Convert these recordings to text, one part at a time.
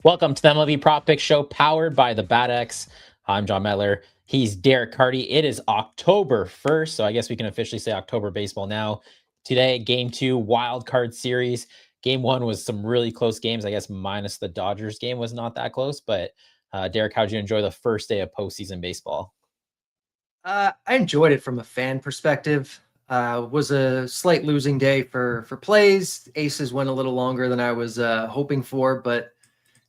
Welcome to the MLB Prop Pick Show powered by the Bat X. I'm Jon Metler. He's Derek Carty. It is October 1st, so I guess we can officially say October baseball now. Today, Game 2, Wild Card Series. Game 1 was some really close games, I guess, minus the Dodgers game was not that close. But Derek, how'd you enjoy the first day of postseason baseball? I enjoyed it from a fan perspective. Was a slight losing day for plays. Aces went a little longer than I was hoping for, but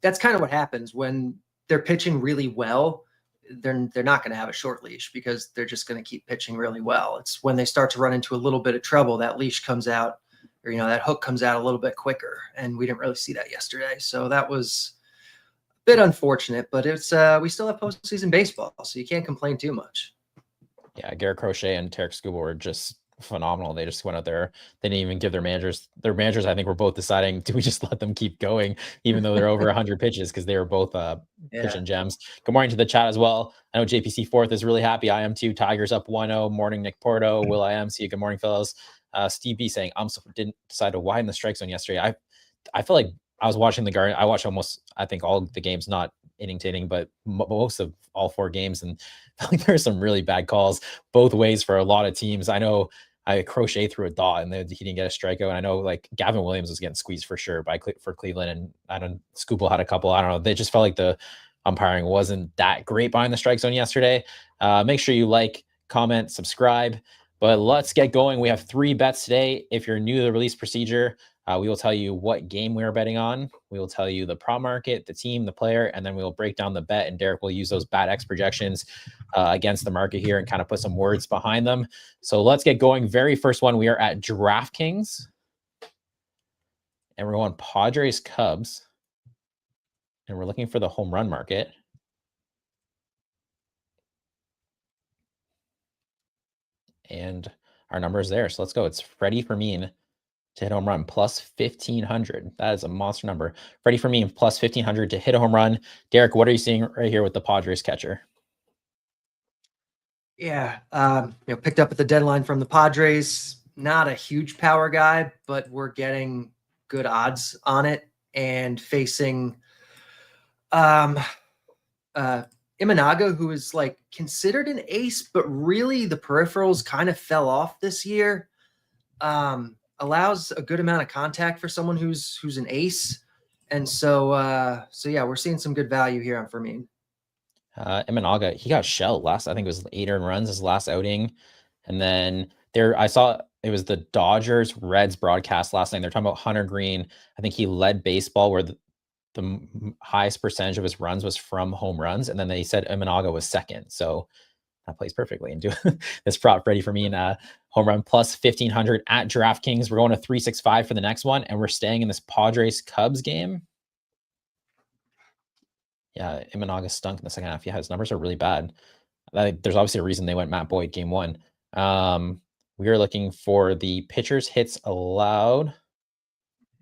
that's kind of what happens when they're pitching really well. They're not going to have a short leash because they're just going to keep pitching really well. It's when they start to run into a little bit of trouble that leash comes out, or that hook comes out a little bit quicker, and we didn't really see that yesterday. So that was a bit unfortunate, but it's we still have postseason baseball, so you can't complain too much. Yeah, Garrett Crochet and Tarek Skubal were just phenomenal. They just went out there. They didn't even give their managers. Their managers, I think, were both deciding, do we just let them keep going, even though they're over 100 pitches, because they were both pitching gems. Good morning to the chat as well. I know JPC Fourth is really happy. I am too. Tigers up 1-0. Morning, Nick Porto. Will I am. See you. Good morning, fellas. Steve B saying, didn't decide to widen the strike zone yesterday. I feel like I was watching the Garden. I watched almost, I think, all the games, not inning to inning, but most of all 4 games. And I feel like there are some really bad calls both ways for a lot of teams. I know Crochet threw a dot and he didn't get a strikeout. And I know like Gavin Williams was getting squeezed for sure for Cleveland. And I don't, Scoopel had a couple. I don't know. They just felt like the umpiring wasn't that great behind the strike zone yesterday. Make sure you like, comment, subscribe. But let's get going. We have 3 bets today. If you're new to the release procedure, we will tell you what game we are betting on. We will tell you the prop market, the team, the player, and then we will break down the bet. And Derek will use those Bat X projections against the market here and kind of put some words behind them. So let's get going. Very first one, we are at DraftKings. And we're going Padres Cubs. And we're looking for the home run market. And our number is there. So let's go. It's Freddie Fermin to hit a home run, plus 1,500. That is a monster number. Freddie Fermin, plus 1,500 to hit a home run. Derek, what are you seeing right here with the Padres catcher? Yeah, picked up at the deadline from the Padres. Not a huge power guy, but we're getting good odds on it. And facing Imanaga, who is like considered an ace, but really the peripherals kind of fell off this year. Allows a good amount of contact for someone who's an ace. And so yeah, we're seeing some good value here on Fermin. Imanaga, he got shelled last, I think it was 8 earned runs his last outing. And then I saw it was the Dodgers Reds broadcast last night. They're talking about Hunter Green. I think he led baseball where the highest percentage of his runs was from home runs. And then they said Imanaga was second. So that plays perfectly into this prop ready for me. Home run plus 1,500 at DraftKings. We're going to 365 for the next one. And we're staying in this Padres Cubs game. Yeah, Imanaga stunk in the second half. Yeah, his numbers are really bad. There's obviously a reason they went Matt Boyd game 1. We are looking for the pitcher's hits allowed.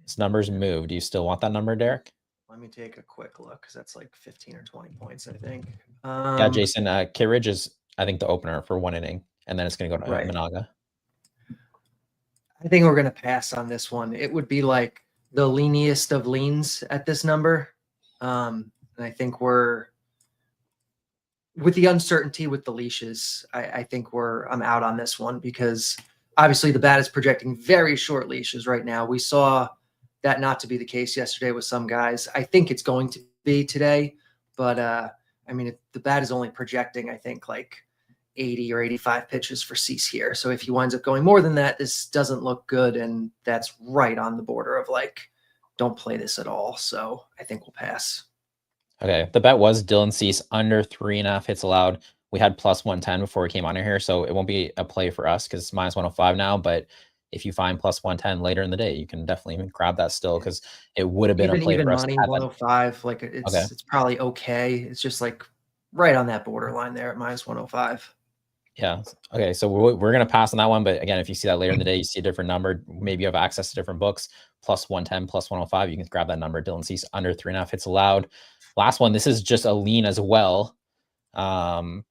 His numbers moved. Do you still want that number, Derek? Let me take a quick look because that's like 15 or 20 points, I think. Yeah, Jason, K-Ridge is, I think, the opener for 1 inning, and then it's going to go to Imanaga. I think we're going to pass on this one. It would be like the leaniest of leans at this number. And I think we're, with the uncertainty with the leashes, I think I'm out on this one because obviously the bat is projecting very short leashes right now. We saw that not to be the case yesterday with some guys. I think it's going to be today, but I mean, the bat is only projecting, I think, like 80 or 85 pitches for Cease here. So if he winds up going more than that, this doesn't look good. And that's right on the border of like, don't play this at all. So I think we'll pass. Okay. The bet was Dylan Cease under 3.5 hits allowed. We had plus 110 before we came on here. So it won't be a play for us because it's minus 105 now. But if you find plus 110 later in the day, you can definitely even grab that still because it would have been a play for us. Even money 105, like it's probably okay. It's just like right on that borderline there at minus 105. Yeah. Okay. So we're going to pass on that one. But again, if you see that later in the day, you see a different number, maybe you have access to different books, plus 110, plus 105, you can grab that number. Dylan Cease under 3.5 hits allowed. Last one. This is just a lean as well. And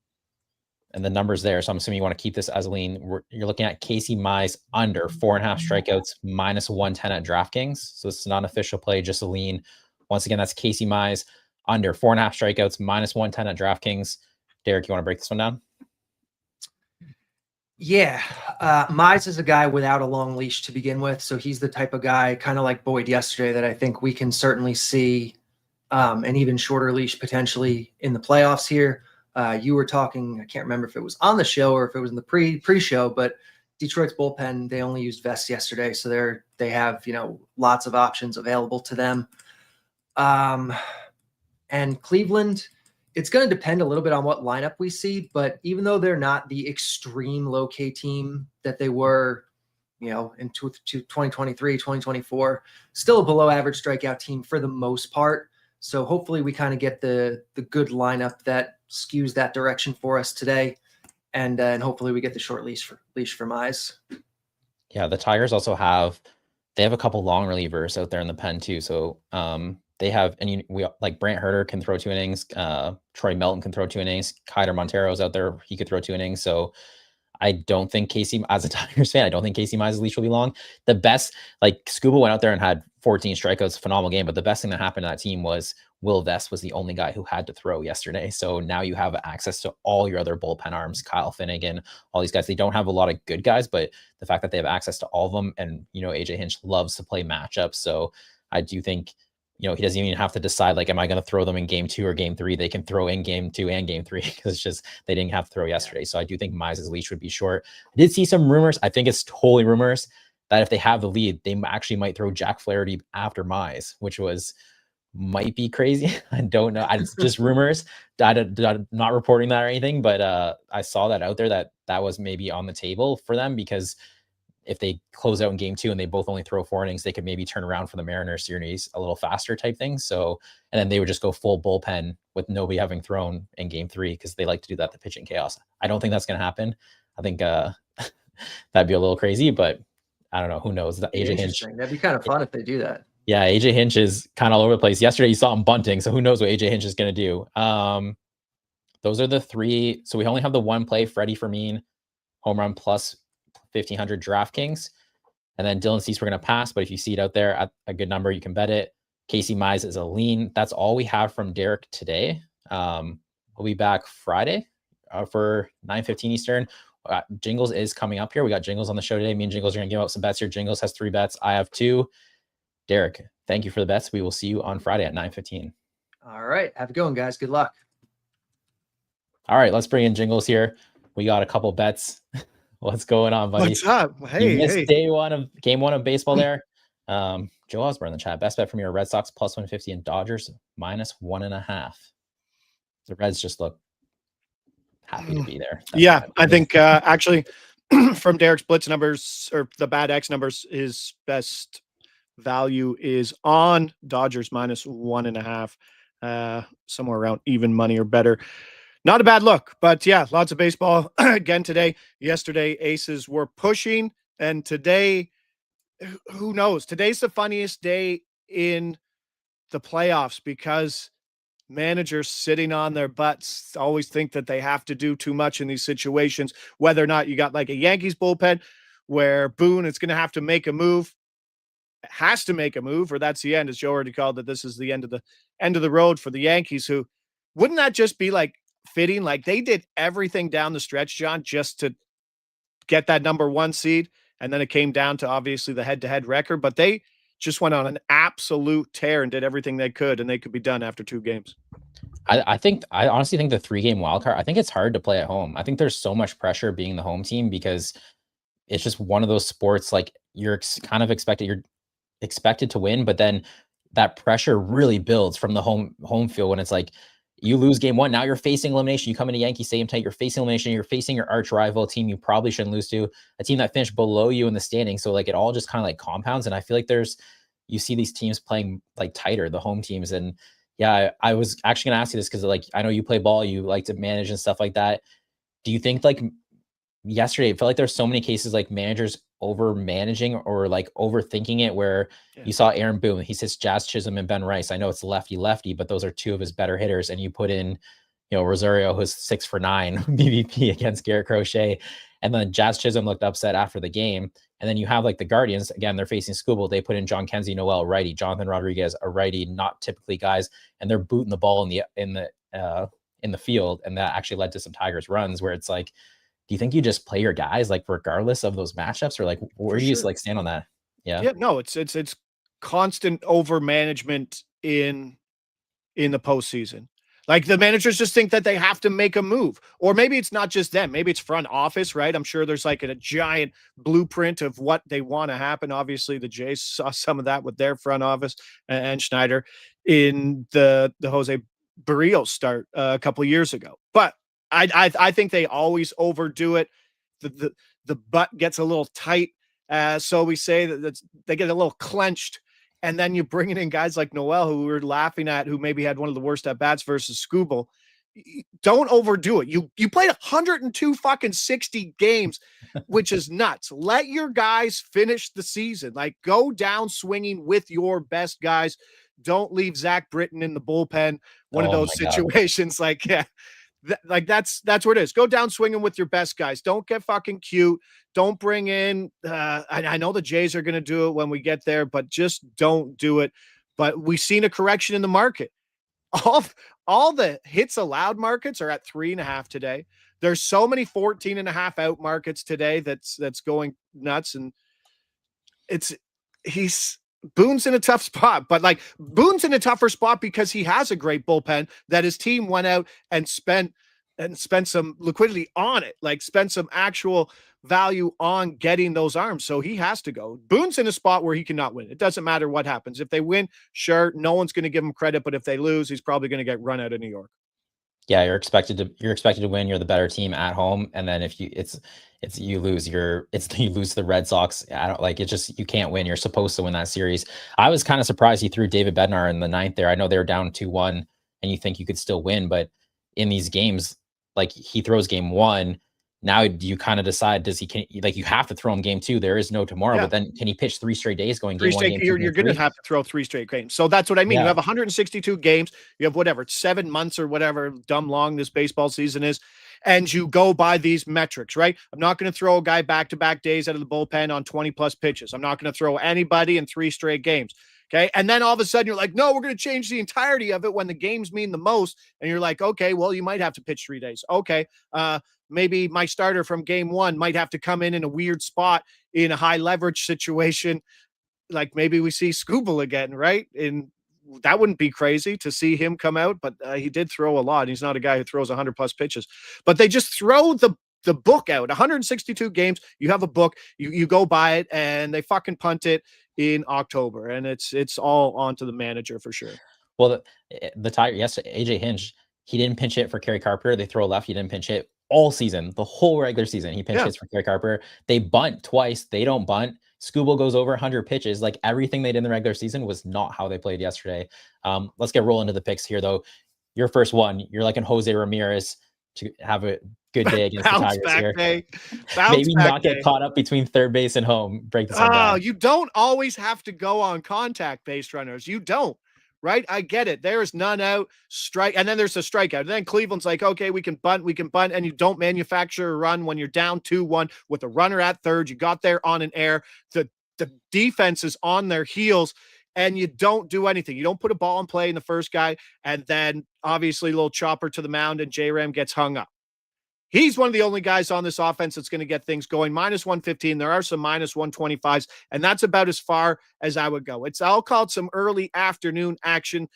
the number's there. So I'm assuming you want to keep this as a lean. You're looking at Casey Mize under 4.5 strikeouts, minus 110 at DraftKings. So it's not an official play, just a lean. Once again, that's Casey Mize under 4.5 strikeouts, -110 at DraftKings. Derek, you want to break this one down? Yeah, Mize is a guy without a long leash to begin with, so he's the type of guy, kind of like Boyd yesterday, that I think we can certainly see an even shorter leash potentially in the playoffs here. You were talking, I can't remember if it was on the show or if it was in the pre-show, but Detroit's bullpen, they only used vests yesterday, so they have lots of options available to them. And Cleveland, it's going to depend a little bit on what lineup we see, but even though they're not the extreme low K team that they were, in 2023, 2024, still a below average strikeout team for the most part. So hopefully we kind of get the good lineup that skews that direction for us today. And hopefully we get the short leash for Mize. Yeah, the Tigers also have a couple long relievers out there in the pen too. So they have, and we like Brant Herter can throw 2 innings. Troy Melton can throw 2 innings. Kyler Montero's out there. He could throw 2 innings. So I don't think Casey, as a Tigers fan, I don't think Casey Mize's leash will be long. The best, like Scuba went out there and had 14 strikeouts, phenomenal game. But the best thing that happened to that team was Will Vest was the only guy who had to throw yesterday. So now you have access to all your other bullpen arms, Kyle Finnegan, all these guys. They don't have a lot of good guys, but the fact that they have access to all of them, and AJ Hinch loves to play matchups. So I do think, he doesn't even have to decide, like, am I going to throw them in game 2 or game 3? They can throw in game 2 and game 3 because it's just they didn't have to throw yesterday. So I do think Mize's leash would be short. I did see some rumors. I think it's totally rumors that if they have the lead, they actually might throw Jack Flaherty after Mize, which might be crazy. I don't know. It's just rumors. I'm not reporting that or anything, but I saw that out there that was maybe on the table for them, because if they close out in game 2 and they both only throw 4 innings, they could maybe turn around for the Mariners series a little faster type thing. So, and then they would just go full bullpen with nobody having thrown in game 3, because they like to do that to pitching chaos. I don't think that's going to happen. I think that'd be a little crazy, but I don't know. Who knows? AJ Hinch. That'd be kind of fun if they do that. Yeah, AJ Hinch is kind of all over the place. Yesterday, you saw him bunting, so who knows what AJ Hinch is going to do. Those are the 3. So we only have the one play, Freddie Fermin, home run plus 1,500 DraftKings. And then Dylan Cease, we're going to pass, but if you see it out there at a good number, you can bet it. Casey Mize is a lean. That's all we have from Derek today. We'll be back Friday for 9:15 Eastern. Jingles is coming up here. We got Jingles on the show today. Me and Jingles are going to give out some bets here. Jingles has 3 bets. I have 2. Derek, thank you for the bets. We will see you on Friday at 9:15. All right. Have a good one, guys. Good luck. All right. Let's bring in Jingles here. We got a couple bets. What's going on, buddy? What's up? Hey, game 1 of baseball there. Joe Osborne in the chat. Best bet from your Red Sox plus 150 and Dodgers -1.5. The Reds just look happy to be there. Yeah, I think actually from Derek's blitz numbers, or the bad X numbers, his best value is on Dodgers -1.5, somewhere around even money or better. Not a bad look, but yeah, lots of baseball again today. Yesterday, Aces were pushing, and today, who knows? Today's the funniest day in the playoffs, because managers sitting on their butts always think that they have to do too much in these situations, whether or not you got like a Yankees bullpen where Boone is going to have to make a move, has to make a move, or that's the end, as Joe already called it. This is the end of the road for the Yankees, who wouldn't that just be like fitting? Like they did everything down the stretch, John, just to get that number 1 seed. And then it came down to obviously the head-to-head record, but they just went on an absolute tear and did everything they could, and they could be done after 2 games. I honestly think the 3-game wild card, I think it's hard to play at home. I think there's so much pressure being the home team, because it's just one of those sports, like you're kind of expected to win, but then that pressure really builds from the home field when it's like, you lose game 1, now you're facing elimination. You come into Yankee Stadium tonight, you're facing elimination. You're facing your arch rival, team you probably shouldn't lose to, a team that finished below you in the standing. So like it all just kind of like compounds. And I feel like you see these teams playing like tighter, the home teams. And yeah, I was actually going to ask you this because like I know you play ball, you like to manage and stuff like that. Do you think like yesterday, it felt like there's so many cases like managers over managing or like overthinking it, where you saw Aaron Boone, he sits Jazz Chisholm and Ben Rice. I know it's lefty, but those are 2 of his better hitters. And you put in, Rosario, who's 6 for 9 BVP against Garrett Crochet. And then Jazz Chisholm looked upset after the game. And then you have like the Guardians, again, they're facing Skubal. They put in John Kenzie Noel, righty, Jonathan Rodriguez, a righty, not typically guys, and they're booting the ball in the field. And that actually led to some Tigers runs where it's like, do you think you just play your guys like regardless of those matchups, or like where do you like stand on that? Yeah, no, it's constant over management in the postseason. Like the managers just think that they have to make a move, or maybe it's not just them. Maybe it's front office, right? I'm sure there's like a giant blueprint of what they want to happen. Obviously, the Jays saw some of that with their front office and Schneider in the Jose Barrios start a couple of years ago. But I think they always overdo it. The butt gets a little tight. So we say that they get a little clenched. And then you bring in guys like Noel, who we were laughing at, who maybe had one of the worst at bats versus Skubal. Don't overdo it. You played 102 fucking 60 games, which is nuts. Let your guys finish the season. Like, go down swinging with your best guys. Don't leave Zach Britton in the bullpen. One of those situations. God. Like, yeah. That's where it is. Go down swinging with your best guys. Don't get fucking cute. Don't bring in I know the Jays are going to do it when we get there, but just don't do it. But we've seen a correction in the market. All the hits allowed markets are at 3.5 today. There's so many 14.5 out markets today that's going nuts. And Boone's in a tough spot, but like Boone's in a tougher spot because he has a great bullpen that his team went out and spent some liquidity on it, like spent some actual value on getting those arms. So he has to go. Boone's in a spot where he cannot win. It doesn't matter what happens. If they win, sure, no one's going to give him credit, but if they lose, he's probably going to get run out of New York. Yeah, you're expected to win. You're the better team at home, and then if you lose to the Red Sox. I don't like it. Just you can't win. You're supposed to win that series. I was kind of surprised he threw David Bednar in the 9th there. I know they were down 2-1, and you think you could still win, but in these games, like he throws game 1. Now you kind of decide, you have to throw him game 2. There is no tomorrow, but then can he pitch 3 straight days going game 1, game 2? You're going to have to throw 3 straight games. So that's what I mean. You have 162 games. You have whatever, 7 months or whatever dumb long this baseball season is. And you go by these metrics, right? I'm not going to throw a guy back-to-back days out of the bullpen on 20 plus pitches. I'm not going to throw anybody in 3 straight games. Okay. And then all of a sudden you're like, no, we're going to change the entirety of it when the games mean the most. And you're like, okay, well, you might have to pitch 3 days. Okay. Maybe my starter from game 1 might have to come in a weird spot in a high leverage situation. Like maybe we see Skubal again, right? And that wouldn't be crazy to see him come out, but he did throw a lot. He's not a guy who throws 100 plus pitches, but they just throw the book out. 162 games. You have a book, you go by it, and they fucking punt it in October, and it's all onto the manager for sure. Well, the Tiger yesterday, AJ Hinch, he didn't pinch hit for Kerry Carpenter. They throw a left. He didn't pinch hit all season, the whole regular season. He pinch hits for Kerry Carpenter. They bunt twice. They don't bunt. Skubal goes over 100 pitches. Like everything they did in the regular season was not how they played yesterday. Let's get rolling to the picks here, though. Your first one, you're like in Jose Ramirez to have a good day against the Tigers here. Maybe not get caught up between third base and home. Break this down. You don't always have to go on contact based runners. You don't. Right? I get it. There's none out, strike, and then there's a strikeout. And then Cleveland's like, okay, we can bunt, and you don't manufacture a run when you're down 2-1 with a runner at third. You got there on an air. The defense is on their heels, and you don't do anything. You don't put a ball in play in the first guy, and then obviously a little chopper to the mound, and J-Ram gets hung up. He's one of the only guys on this offense that's going to get things going. -115. There are some -125s, and that's about as far as I would go. I'll call it some early afternoon action.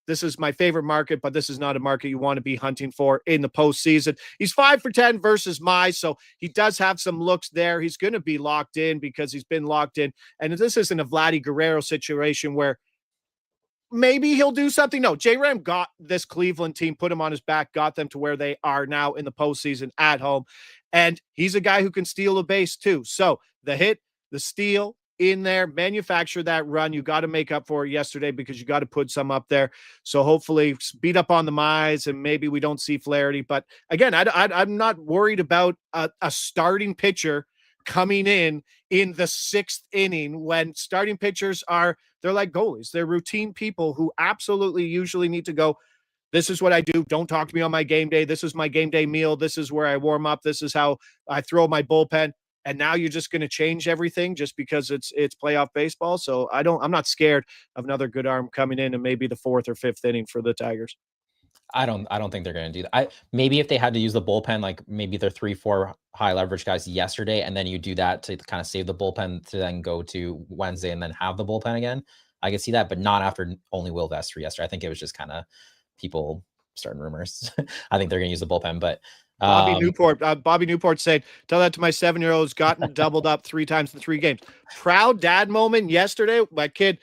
This is my favorite market, but this is not a market you want to be hunting for in the postseason. He's 5 for 10 versus Mize, so he does have some looks there. He's going to be locked in because he's been locked in. And this isn't a Vladdy Guerrero situation where maybe he'll do something. No, J-Ram got this Cleveland team, put him on his back, got them to where they are now in the postseason at home. And he's a guy who can steal a base too. So the hit, the steal in there, manufacture that run. You got to make up for it yesterday because you got to put some up there. So hopefully beat up on the Mize and maybe we don't see Flaherty. But again, I'm not worried about a starting pitcher coming in the 6th inning when starting pitchers they're like goalies. They're routine people who absolutely usually need to go, this is what I do. Don't talk to me on my game day. This is my game day meal. This is where I warm up. This is how I throw my bullpen. and now you're just going to change everything just because it's playoff baseball. So I'm not scared of another good arm coming in and maybe the 4th or 5th inning for the Tigers. I don't think they're going to do that. Maybe if they had to use the bullpen, like maybe their 3-4 high leverage guys yesterday, and then you do that to kind of save the bullpen to then go to Wednesday and then have the bullpen again. I could see that, but not after only Will Vest for yesterday. I think it was just kind of people starting rumors. I think they're going to use the bullpen, but Bobby Newport said, "Tell that to my 7-year-old who's gotten doubled up 3 times in 3 games." Proud dad moment yesterday. My kid,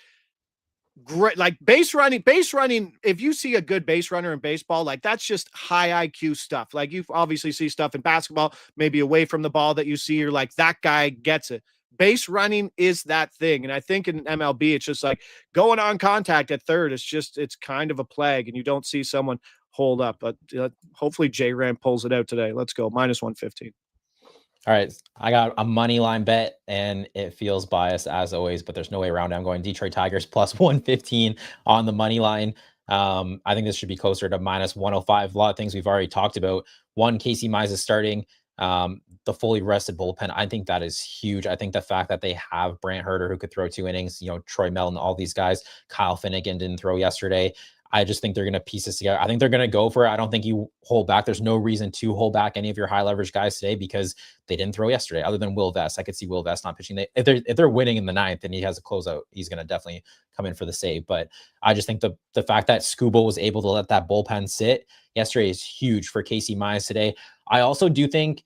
great, like base running. If you see a good base runner in baseball, like that's just high IQ stuff. Like you obviously see stuff in basketball, maybe away from the ball that you see, you're like, that guy gets it. Base running is that thing. And I think in MLB, it's just like going on contact at third. It's kind of a plague, and you don't see someone hold up. But hopefully J-Ram pulls it out today. Let's go. -115. All right, I got a money line bet, and it feels biased as always, but there's no way around it. I'm going Detroit Tigers +115 on the money line. I think this should be closer to -105. A lot of things we've already talked about. One, Casey Mize is starting. The fully rested bullpen, I think that is huge. I think the fact that they have Brant Herter, who could throw 2 innings, Troy Melton, all these guys, Kyle Finnegan didn't throw yesterday. I just think they're going to piece this together. I think they're going to go for it. I don't think you hold back. There's no reason to hold back any of your high leverage guys today because they didn't throw yesterday, other than Will Vest. I could see Will Vest not pitching. If they're winning in the 9th and he has a closeout, he's going to definitely come in for the save. But I just think the fact that Scooble was able to let that bullpen sit yesterday is huge for Casey Mize today. I also do think,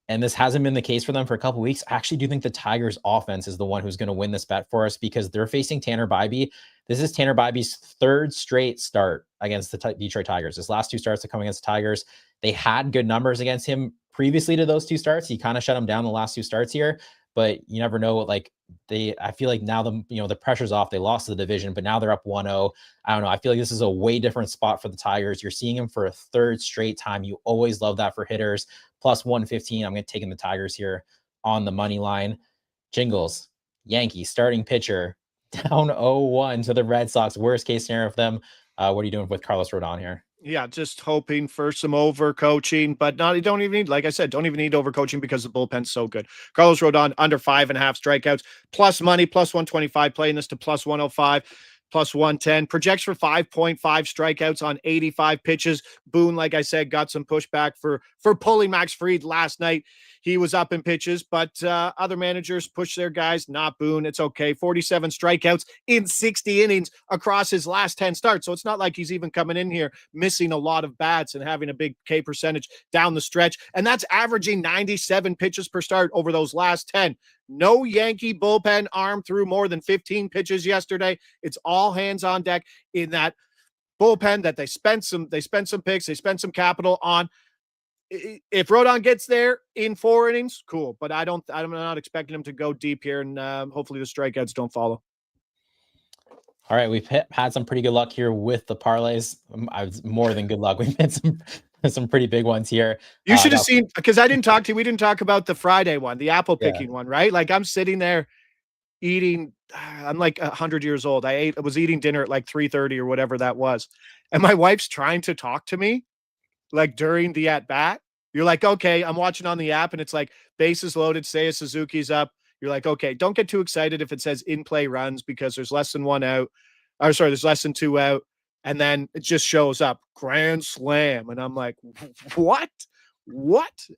and this hasn't been the case for them for a couple of weeks, I actually do think the Tigers offense is the one who's going to win this bet for us because they're facing Tanner Bybee. This is Tanner Bybee's 3rd straight start against the Detroit Tigers. His last 2 starts to come against the Tigers. They had good numbers against him previously to those 2 starts. He kind of shut him down the last 2 starts here, but you never know. Like I feel like now the pressure's off. They lost the division, but now they're up 1-0. I don't know. I feel like this is a way different spot for the Tigers. You're seeing him for a 3rd straight time. You always love that for hitters. +115. I'm going to take in the Tigers here on the money line. Jingles, Yankees starting pitcher down 0-1 to the Red Sox. Worst case scenario for them. What are you doing with Carlos Rodon here? Yeah, just hoping for some overcoaching, but you don't even need, like I said, don't even need overcoaching because the bullpen's so good. Carlos Rodon under 5.5 strikeouts, plus money, +125, playing this to +105. +110, projects for 5.5 strikeouts on 85 pitches. Boone, like I said, got some pushback for pulling Max Fried last night. He was up in pitches, but other managers push their guys, not Boone. It's okay. 47 strikeouts in 60 innings across his last 10 starts. So it's not like he's even coming in here missing a lot of bats and having a big K percentage down the stretch. And that's averaging 97 pitches per start over those last 10. No Yankee bullpen arm threw more than 15 pitches yesterday. It's all hands on deck in that bullpen that they spent some picks, they spent some capital on. If Rodon gets there in 4 innings, cool. But I'm not expecting him to go deep here, and hopefully the strikeouts don't follow. All right, we've had some pretty good luck here with the parlays. More than good luck. We've had some pretty big ones here. You should have seen, because we didn't talk about the Friday one, the apple picking one, right? Like I'm sitting there eating, I'm like 100 years old. I was eating dinner at like 3:30 or whatever that was. And my wife's trying to talk to me like during the at bat. You're like, okay, I'm watching on the app and it's like bases loaded, say a Suzuki's up. You're like, okay, don't get too excited if it says in play runs because there's less than 1 out. Or sorry, there's less than 2 out. And then it just shows up grand slam. And I'm like, what?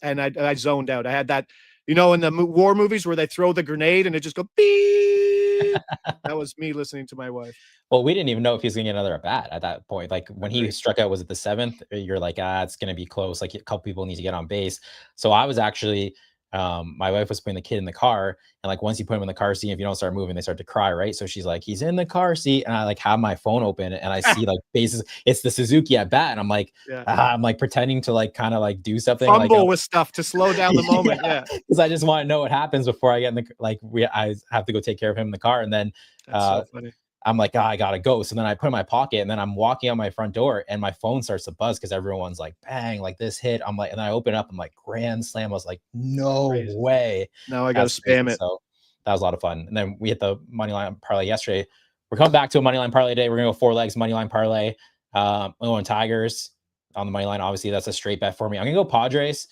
And I zoned out. I had that, in the war movies where they throw the grenade and it just go beep. That was me listening to my wife. Well, we didn't even know if he was going to get another at bat at that point. Like when he struck out, was it the 7th? You're like, it's going to be close. Like a couple people need to get on base. So I was actually, my wife was putting the kid in the car, and like once you put him in the car seat, if you don't start moving, they start to cry, right? So she's like, he's in the car seat, and I like have my phone open and I see like bases. It's the Suzuki at bat, and I'm like, I'm like pretending to like kind of like do something, fumble like with stuff to slow down the moment, because I just want to know what happens before I get in the I have to go take care of him in the car, and then that's so funny. I'm like, I gotta go. So then I put in my pocket, and then I'm walking out my front door, and my phone starts to buzz because everyone's like, bang, like this hit. I'm like, and I open up, I'm like, grand slam. I was like, no way. Now I gotta spam it. So that was a lot of fun. And then we hit the money line parlay yesterday. We're coming back to a money line parlay today. We're gonna go 4 legs money line parlay. I'm going Tigers on the money line. Obviously, that's a straight bet for me. I'm gonna go Padres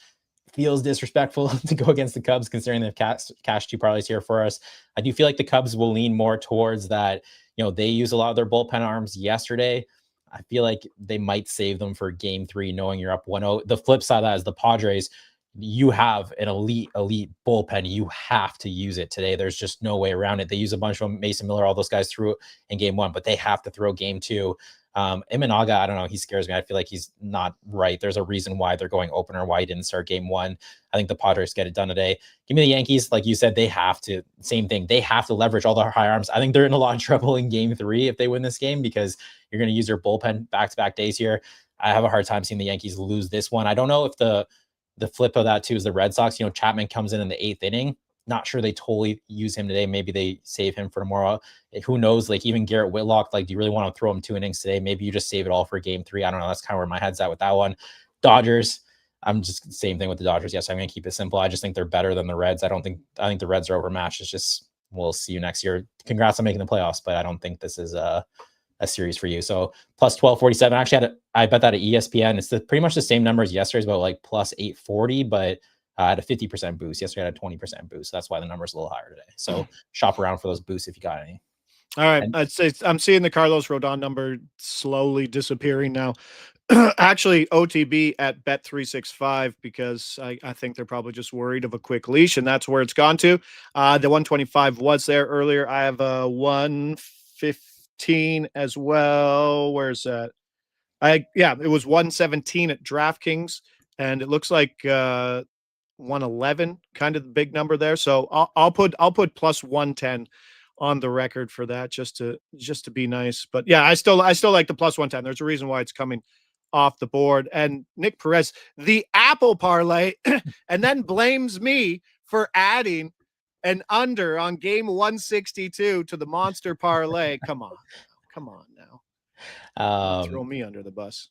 feels disrespectful to go against the Cubs considering they've cashed 2 parlays here for us. I do feel like the Cubs will lean more towards that. They use a lot of their bullpen arms yesterday. I feel like they might save them for game 3, knowing you're up 1-0. The flip side of that is the Padres. You have an elite bullpen. You have to use it today. There's just no way around it. They use a bunch of Mason Miller, all those guys threw in game 1, but they have to throw game 2. Imanaga, I don't know. He scares me. I feel like he's not right. There's a reason why they're going opener, why he didn't start game 1. I think the Padres get it done today. Give me the Yankees. Like you said, they have to, same thing. They have to leverage all the high arms. I think they're in a lot of trouble in game 3 if they win this game, because you're going to use your bullpen back-to-back days here. I have a hard time seeing the Yankees lose this one. I don't know if the flip of that too is the Red Sox. Chapman comes in the 8th inning. Not sure they totally use him today. Maybe they save him for tomorrow. Who knows? Like even Garrett Whitlock, like, do you really want to throw him 2 innings today? Maybe you just save it all for game 3. I don't know. That's kind of where my head's at with that one. Dodgers. I'm just same thing with the Dodgers. Yes, I'm going to keep it simple. I just think they're better than the Reds. I think the Reds are overmatched. It's just, we'll see you next year. Congrats on making the playoffs, but I don't think this is a series for you. So plus 1247. Actually, I bet that at ESPN. It's pretty much the same number as yesterday's, about like plus 840, but I had a 50% boost. Yesterday I had a 20% boost. So that's why the number's a little higher today. So shop around for those boosts if you got any. All right. I'd say I'm seeing the Carlos Rodon number slowly disappearing now. Actually, OTB at Bet365, because I think they're probably just worried of a quick leash, and that's where it's gone to. The 125 was there earlier. I have a 115 as well. Where's that? It was 117 at DraftKings, and it looks like 111, kind of the big number there. So I'll put plus 110 on the record for that, just to be nice. But yeah, I still like the plus 110. There's a reason why it's coming off the board. And Nick Perez, the Apple parlay, and then blames me for adding an under on game 162 to the monster parlay. Come on now. Throw me under the bus.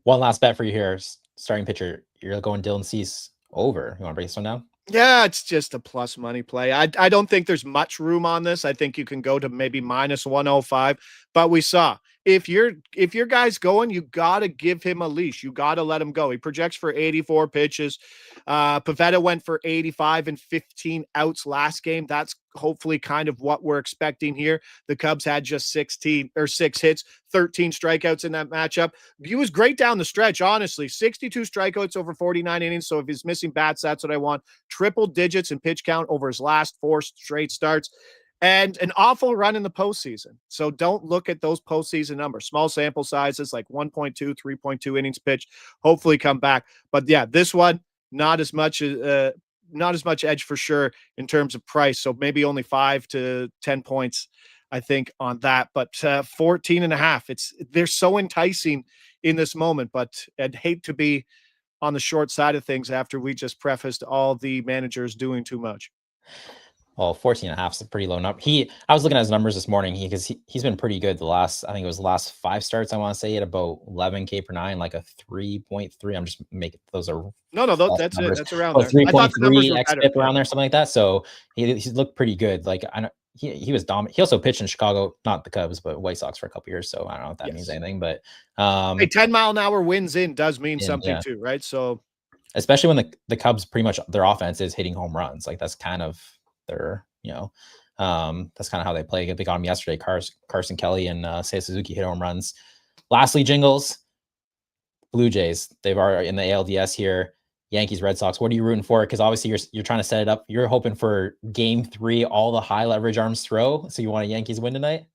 One last bet for you here. Starting pitcher, you're going Dylan Cease over. You want to break this one down? Yeah, it's just a plus money play. I don't think there's much room on this. I think you can go to maybe minus 105, but we saw if your guy's going, you got to give him a leash. You got to let him go. He projects for 84 pitches. Pivetta went for 85 and 15 outs last game. That's hopefully kind of what we're expecting here. The Cubs had just 6 hits, 13 strikeouts in that matchup. He was great down the stretch, honestly. 62 strikeouts over 49 innings. So if he's missing bats, that's what I want. Triple digits in pitch count over his last 4 straight starts. And an awful run in the postseason. So don't look at those postseason numbers. Small sample sizes, like 1.2, 3.2 innings pitched. Hopefully come back. But yeah, this one, not as much edge for sure in terms of price. So maybe only 5 to 10 points, I think, on that. But 14.5. They're so enticing in this moment. But I'd hate to be on the short side of things after we just prefaced all the managers doing too much. Well, 14.5 is a pretty low number. I was looking at his numbers this morning. He's been pretty good I think it was the last 5 starts. I want to say at about 11K per 9, like a 3.3. I'm just making those are that's numbers. That's around there. 3.3 xFIP around there, something like that. So he's looked pretty good. Like I know he was dominant. He also pitched in Chicago, not the Cubs, but White Sox for a couple years. So I don't know if that means anything, but a 10-mile-an-hour winds in does mean something too, right? So especially when the Cubs pretty much their offense is hitting home runs, like that's kind of their, that's kind of how they play. They got him yesterday. Carson Kelly and Seiya Suzuki hit home runs. Lastly, Jingles, Blue Jays. They've already in the ALDS here. Yankees, Red Sox. What are you rooting for? Because obviously you're trying to set it up. You're hoping for game 3, all the high leverage arms throw. So you want a Yankees win tonight?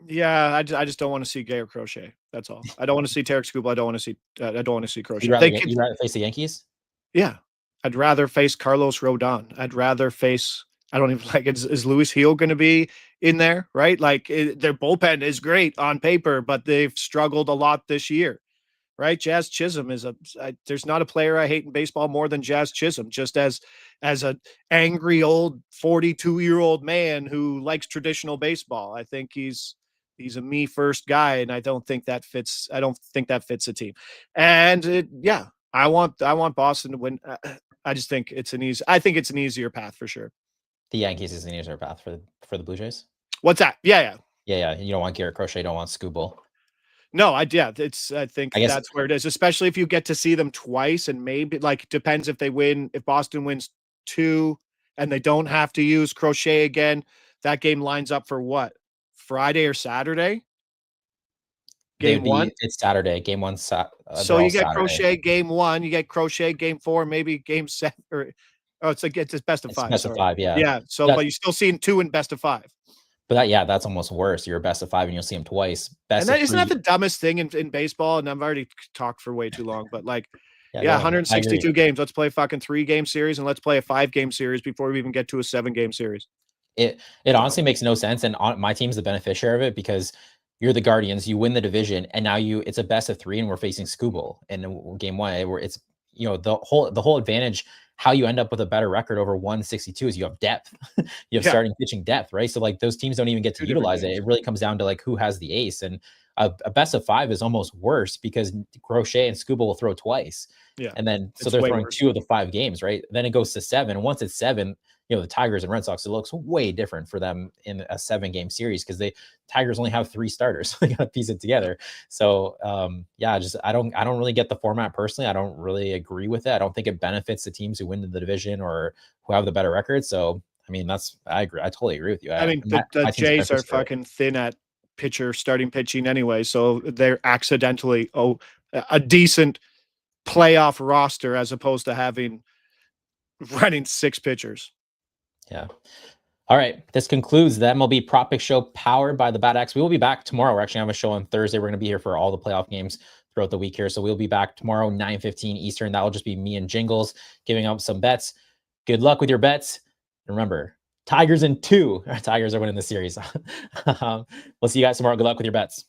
Yeah, I just don't want to see Gay or Crochet. That's all. I don't want to see Tarek Skubal. I don't want to see Crochet. You'd rather face the Yankees? Yeah, I'd rather face Carlos Rodon. I'd rather face. I don't even like. Is Luis Gil going to be in there? Right? Like their bullpen is great on paper, but they've struggled a lot this year. Right? Jazz Chisholm is there's not a player I hate in baseball more than Jazz Chisholm. Just as an angry old 42-year-old man who likes traditional baseball. I think he's a me first guy, and I don't think that fits. I don't think that fits a team. And I want Boston to win. I just think it's an easier path for sure. The Yankees is an easier path for the Blue Jays. What's that? Yeah. You don't want Garrett Crochet. You don't want Skubal. No, I think I guess that's where it is, especially if you get to see them twice, and maybe like depends if if Boston wins 2 and they don't have to use Crochet again, that game lines up for what? Friday or Saturday? Game 1? it's Saturday. Game 1, So they're all you get Saturday. Crochet game 1, you get Crochet game 4, maybe game 7 or it's best of It's 5. best of 5, yeah. Yeah. So, That but you're still seeing 2 in best of 5. But that's almost worse. You're a best of 5 and you'll see them twice. And Best that of isn't 3. that the dumbest thing in baseball? And I've already talked for way too long, but like, Yeah, yeah, go ahead. I agree. 162 games. Let's play a fucking 3-game series and let's play a 5-game series before we even get to a 7-game series. It honestly makes no sense, and my team's the beneficiary of it because you're the Guardians, you win the division, and now it's a best of 3, and we're facing Skubal in game 1. Where it's the whole advantage. How you end up with a better record over 162 is you have depth. You have starting pitching depth, right? So like those teams don't even get to utilize it. It really comes down to like who has the ace, and a best of 5 is almost worse because Crochet and Skubal will throw twice. Yeah, and then so they're throwing 2 of the 5 games, right? Then it goes to 7, and once it's 7, the Tigers and Red Sox, it looks way different for them in a 7-game series because Tigers only have 3 starters. They got to piece it together. So I don't really get the format personally. I don't really agree with it. I don't think it benefits the teams who win the division or who have the better record. So I mean, I agree. I totally agree with you. I mean, the Jays are fucking thin at starting pitching anyway, so they're accidentally a decent playoff roster as opposed to running 6 pitchers. Yeah. All right. This concludes the MLB Prop Pick Show powered by the Bat Axe. We will be back tomorrow. We're actually having a show on Thursday. We're going to be here for all the playoff games throughout the week here. So we'll be back tomorrow, 9:15 Eastern. That will just be me and Jingles giving up some bets. Good luck with your bets. Remember, Tigers in 2. Tigers are winning the series. We'll see you guys tomorrow. Good luck with your bets.